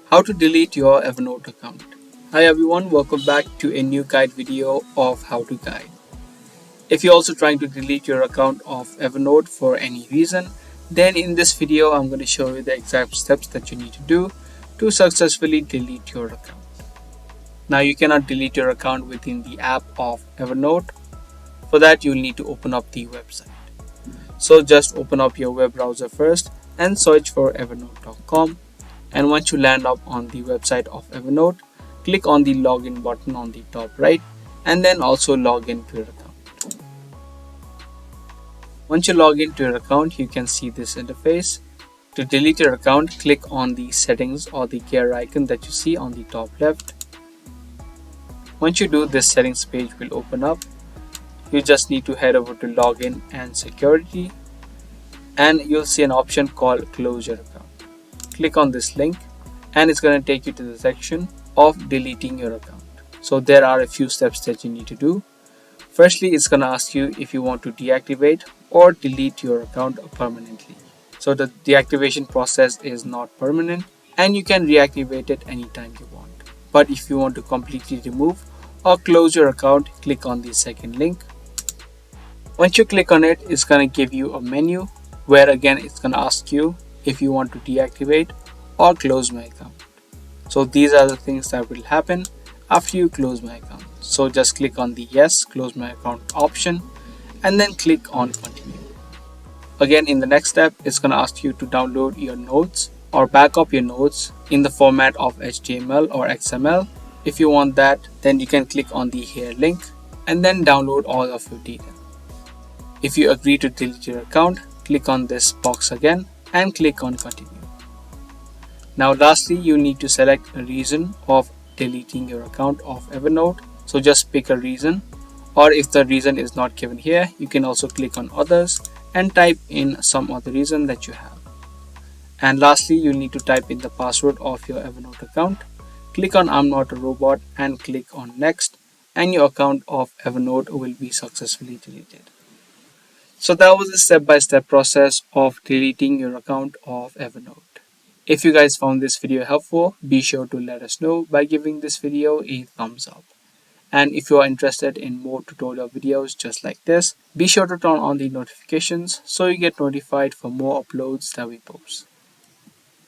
How to delete your Evernote account. Hi everyone, welcome back to a new guide video of how to guide. If you're also trying to delete your account of Evernote for any reason, then in this video I'm going to show you the exact steps that you need to do to successfully delete your account. Now you cannot delete your account within the app of Evernote. For that you'll need to open up the website. So just open up your web browser first and search for evernote.com. And once you land up on the website of Evernote, click on the login button on the top right and then also log in to your account. Once you log into your account, you can see this interface. To delete your account, click on the settings or the gear icon that you see on the top left. Once you do, this settings page will open up. You just need to head over to login and security and you'll see an option called close your account. Click on this link and it's going to take you to the section of deleting your account. So there are a few steps that you need to do. Firstly, it's going to ask you if you want to deactivate or delete your account permanently. So the deactivation process is not permanent and you can reactivate it anytime you want. But if you want to completely remove or close your account, click on the second link. Once you click on it, it's going to give you a menu where again it's going to ask you if you want to deactivate or close my account. So these are the things that will happen after you close my account. So just click on the yes, close my account option and then click on continue. Again, in the next step, it's going to ask you to download your notes or back up your notes in the format of HTML or XML. If you want that, then you can click on the here link and then download all of your data. If you agree to delete your account, click on this box again and click on continue. Now lastly, you need to select a reason of deleting your account of Evernote. So just pick a reason, or if the reason is not given here, you can also click on others and type in some other reason that you have. And lastly, you need to type in the password of your Evernote account. Click on I'm not a robot and click on next and your account of Evernote will be successfully deleted. So that was the step-by-step process of deleting your account of Evernote. If you guys found this video helpful, be sure to let us know by giving this video a thumbs up. And if you are interested in more tutorial videos just like this, be sure to turn on the notifications so you get notified for more uploads that we post.